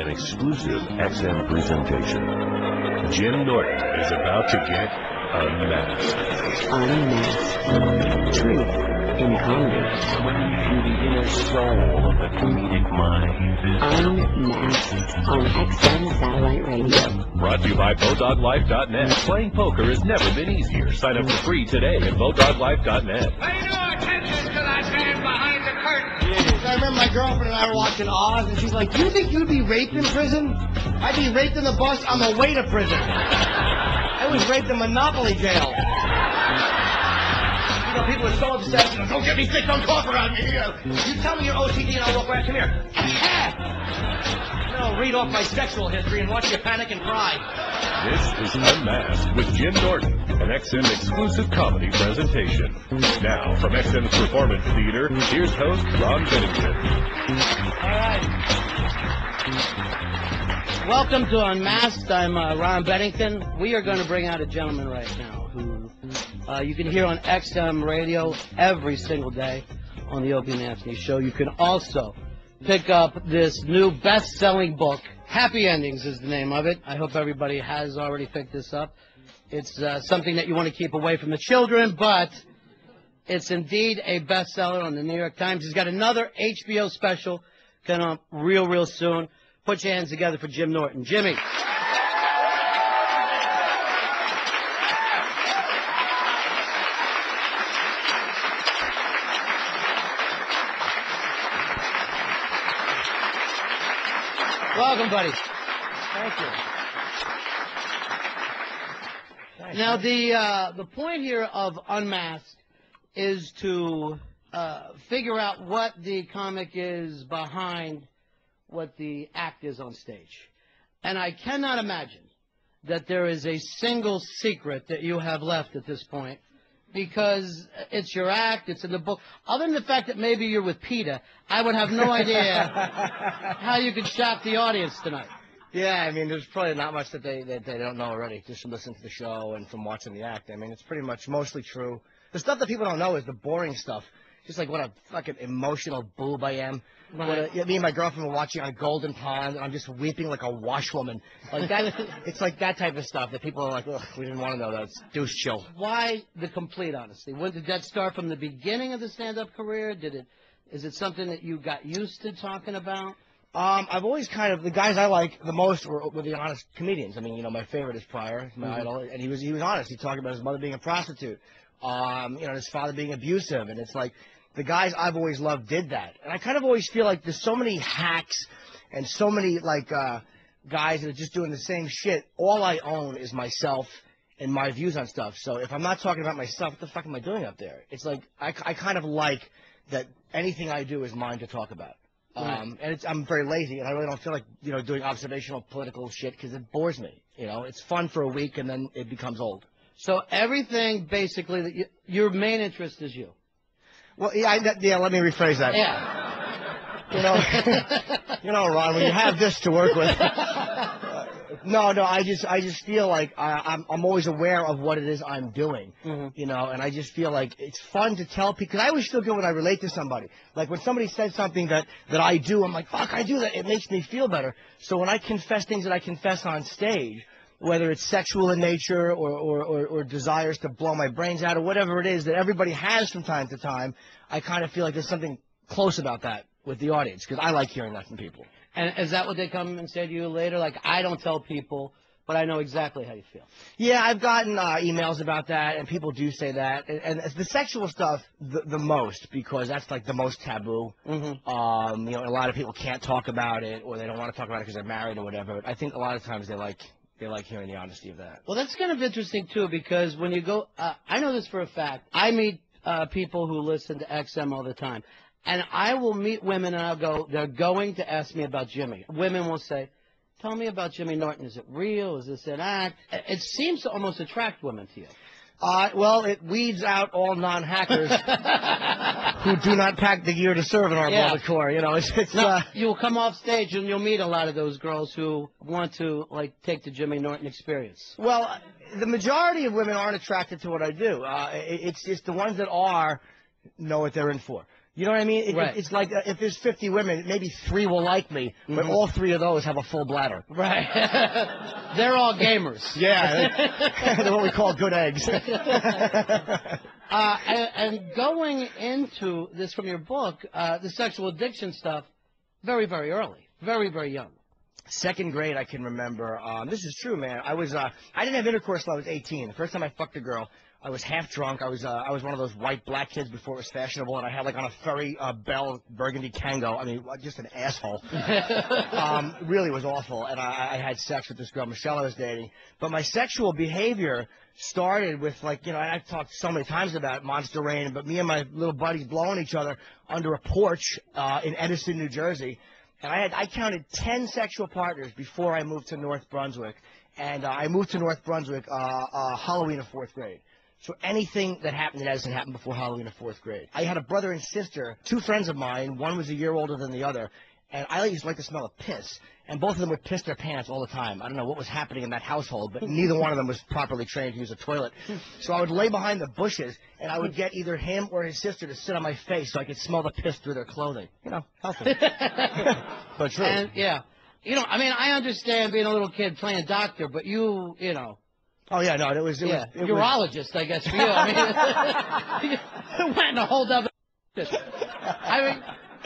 an exclusive XM presentation. Jim Norton is about to get unmasked. Unmasked. Truth in comedy. Swimming through the inner soul of the comedic mind. Unmasked on XM Satellite Radio. Brought to you by BowDogLife.net. Playing poker has never been easier. Sign up for free today at BowDogLife.net. Pay no attention to that man behind the curtain. I remember my girlfriend and I were watching Oz, and she's like, "Do you think you'd be raped in prison?" I'd be raped in the bus on the way to prison. I was raped in Monopoly jail. You know, people are so obsessed. You know, don't get me sick, don't cough around me. You tell me you're OCD and I'll walk right. Come here. No, read off my sexual history and watch you panic and cry. This is Unmasked with Jim Norton, an XM exclusive comedy presentation. Now, from XM's Performance Theater, here's host Ron Bennington. All right. Welcome to Unmasked. I'm Ron Bennington. We are going to bring out a gentleman right now who you can hear on XM radio every single day on the Opie and Anthony Show. You can also pick up this new best-selling book. Happy Endings is the name of it. I hope everybody has already picked this up. It's something that you want to keep away from the children, but it's indeed a bestseller on the New York Times. He's got another HBO special coming up real soon. Put your hands together for Jim Norton. Jimmy. Welcome, buddy. Thank you. Now, the point here of Unmasked is to figure out what the comic is behind what the act is on stage. And I cannot imagine that there is a single secret that you have left at this point, because it's your act, it's in the book. Other than the fact that maybe you're with PETA, I would have no idea how you could shock the audience tonight. Yeah, I mean, there's probably not much that they don't know already, just from listening to the show and from watching the act. I mean, it's pretty much mostly true. The stuff that people don't know is the boring stuff. Just like what a fucking emotional boob I am. Right. Me and my girlfriend were watching on Golden Pond, and I'm just weeping like a washwoman. Like that, it's like that type of stuff that people are like, ugh, we didn't want to know that. It's douche chill. Why the complete honesty? When did that start, from the beginning of the stand-up career? Is it something that you got used to talking about? I've always kind of, the guys I like the most were the honest comedians. I mean, you know, my favorite is Pryor, my idol, and he was honest. He talked about his mother being a prostitute, you know, his father being abusive, and it's like, the guys I've always loved did that. And I kind of always feel like there's so many hacks and so many, like, guys that are just doing the same shit. All I own is myself and my views on stuff. So if I'm not talking about myself, what the fuck am I doing up there? It's like, I kind of like that anything I do is mine to talk about. And I'm very lazy, and I really don't feel like, you know, doing observational political shit because it bores me. You know, it's fun for a week, and then it becomes old. So everything, basically, that your main interest is you. Well, yeah, let me rephrase that. Yeah. You know, Ron, when you have this to work with. No, I just feel like I'm always aware of what it is I'm doing, you know, and I just feel like it's fun to tell people, because I always feel good when I relate to somebody. Like when somebody says something that I do, I'm like, fuck, I do that. It makes me feel better. So when I confess things that I confess on stage, whether it's sexual in nature or desires to blow my brains out or whatever it is that everybody has from time to time, I kind of feel like there's something close about that with the audience, because I like hearing that from people. And is that what they come and say to you later? Like, I don't tell people, but I know exactly how you feel. Yeah, I've gotten emails about that, and people do say that. And the sexual stuff, the most, because that's like the most taboo. You know, a lot of people can't talk about it, or they don't want to talk about it because they're married or whatever. But I think a lot of times they like hearing the honesty of that. Well, that's kind of interesting, too, because when you go I know this for a fact. I meet people who listen to XM all the time. And I will meet women, and I'll go, they're going to ask me about Jimmy. Women will say, tell me about Jimmy Norton. Is it real? Is this an act? It seems to almost attract women to you. Well, it weeds out all non-hackers who do not pack the gear to serve in our beloved corps. You know, you'll come off stage and you'll meet a lot of those girls who want to, like, take the Jimmy Norton experience. Well, the majority of women aren't attracted to what I do. It's just the ones that are know what they're in for. You know what I mean? Right. It's like if there's 50 women, maybe 3 will like me, but all 3 of those have a full bladder. Right. They're all gamers. Yeah. They're what we call good eggs. And going into this from your book, the sexual addiction stuff, very, very early. Very, very young. 2nd grade, I can remember. This is true, man. I didn't have intercourse till I was 18. The first time I fucked a girl, I was half drunk. I was one of those white black kids before it was fashionable, and I had like on a furry Bell Burgundy Kango. I mean, just an asshole. Really was awful. And I had sex with this girl, Michelle, I was dating. But my sexual behavior started with like, you know, I've talked so many times about Monster Rain, but me and my little buddies blowing each other under a porch in Edison, New Jersey. And I counted 10 sexual partners before I moved to North Brunswick. And I moved to North Brunswick Halloween of 4th grade. So anything that happened in Edison happened before Halloween of 4th grade. I had a brother and sister, 2 friends of mine. One was a year older than the other. And I used to like the smell of piss. And both of them would piss their pants all the time. I don't know what was happening in that household, but neither one of them was properly trained to use a toilet. So I would lay behind the bushes, and I would get either him or his sister to sit on my face so I could smell the piss through their clothing. You know, healthy. But true. And, yeah. You know, I mean, I understand being a little kid playing doctor, but you know. Oh, yeah, no, it was urologist, I guess, for you. I mean, it went in a whole other. I mean,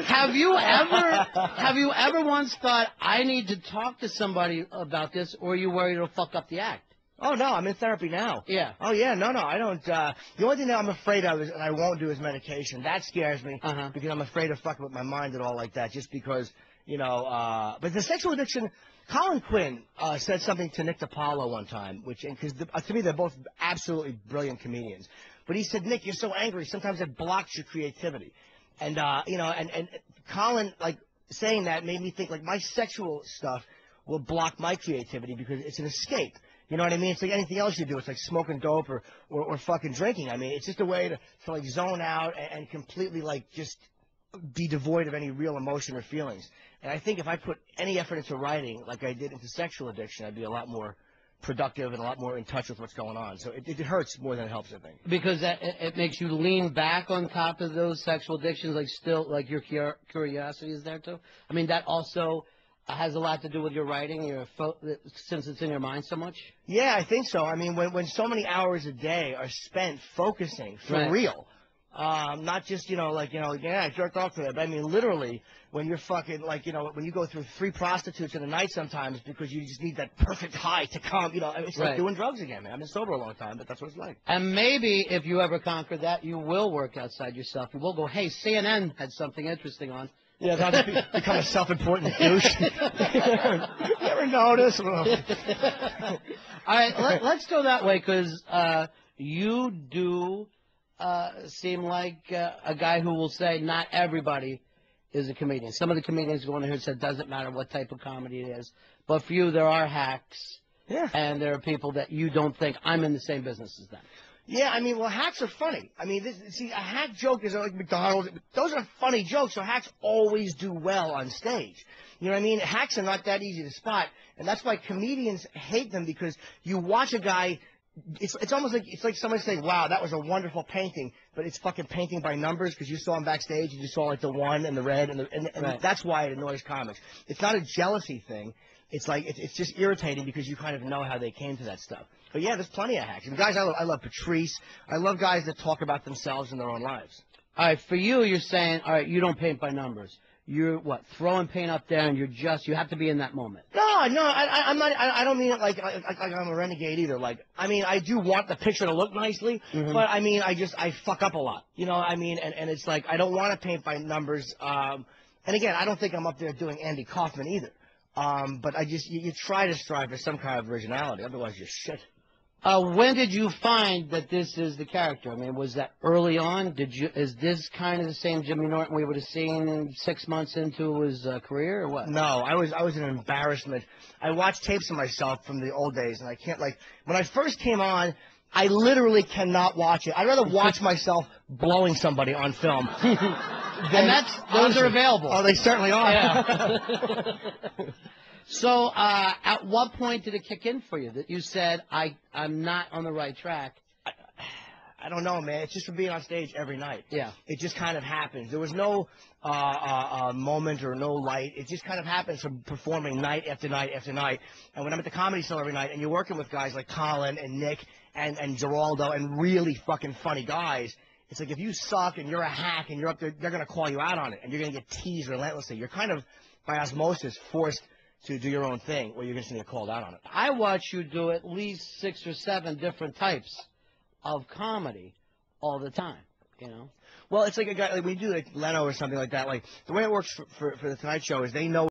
have you ever once thought, I need to talk to somebody about this, or are you worried it'll fuck up the act? Oh, no, I'm in therapy now. Yeah. Oh, yeah, no, I don't. The only thing that I'm afraid of is, and I won't do, is medication. That scares me because I'm afraid of fucking with my mind and all like that, just because, you know, but the sexual addiction, Colin Quinn said something to Nick DiPaolo one time, because to me they're both absolutely brilliant comedians. But he said, Nick, you're so angry, sometimes it blocks your creativity. And, you know, and Colin, like, saying that made me think, like, my sexual stuff will block my creativity because it's an escape. You know what I mean? It's like anything else you do. It's like smoking dope or fucking drinking. I mean, it's just a way to like, zone out and completely, like, just be devoid of any real emotion or feelings. And I think if I put any effort into writing like I did into sexual addiction, I'd be a lot more productive and a lot more in touch with what's going on. So it hurts more than it helps, I think. Because it makes you lean back on top of those sexual addictions, like still, like your curiosity is there too? I mean, that also has a lot to do with your writing, since it's in your mind so much? Yeah, I think so. I mean, when so many hours a day are spent focusing for real, not just, you know, like, you know, yeah, I jerked off to that, but I mean, literally, when you're fucking, like, you know, when you go through 3 prostitutes in a night sometimes because you just need that perfect high to come, you know, it's like doing drugs again, man. I've been sober a long time, but that's what it's like. And maybe if you ever conquer that, you will work outside yourself. You will go, hey, CNN had something interesting on. Yeah, that'll become a self-important douche. You ever notice? All right, let's go that way, because you do seem like a guy who will say not everybody is a comedian. Some of the comedians go in here and say it doesn't matter what type of comedy it is. But for you, there are hacks. Yeah. And there are people that you don't think, I'm in the same business as them. Yeah, I mean, well, hacks are funny. I mean, a hack joke is like McDonald's. Those are funny jokes, so hacks always do well on stage. You know what I mean? Hacks are not that easy to spot, and that's why comedians hate them, because you watch a guy, it's almost like, it's like someone saying, wow, that was a wonderful painting, but it's fucking painting by numbers because you saw him backstage and you saw like the one and the red, and that's why it annoys comics. It's not a jealousy thing. It's like, it's just irritating because you kind of know how they came to that stuff. But yeah, there's plenty of hacks. I mean, guys, I love Patrice. I love guys that talk about themselves and their own lives. All right, for you, you're saying, all right, you don't paint by numbers. You're what, throwing paint up there, and you have to be in that moment. No, I'm not. I don't mean it like I'm a renegade either. Like, I mean, I do want the picture to look nicely, but I mean, I fuck up a lot. You know, I mean, and it's like I don't want to paint by numbers. And again, I don't think I'm up there doing Andy Kaufman either. But you try to strive for some kind of originality, otherwise you're shit. When did you find that this is the character? I mean, was that early on? Is this kind of the same Jimmy Norton we would have seen 6 months into his career, or what? No, I was an embarrassment. I watched tapes of myself from the old days, and I can't, like, when I first came on, I literally cannot watch it. I'd rather watch myself blowing somebody on film. And those are available. Oh, they certainly are. Yeah. So, at what point did it kick in for you that you said, I'm not on the right track? I don't know, man. It's just from being on stage every night. Yeah. It just kind of happens. There was no moment or no light. It just kind of happens from performing night after night after night. And when I'm at the Comedy Cellar every night and you're working with guys like Colin and Nick and Geraldo and really fucking funny guys, it's like if you suck and you're a hack and you're up there, they're going to call you out on it and you're going to get teased relentlessly. You're kind of, by osmosis, forced to do your own thing or you're just going to get called out on it. I watch you do at least 6 or 7 different types of comedy all the time, you know? Well, it's like a guy, like when you do like Leno or something like that, like the way it works for the Tonight Show is they know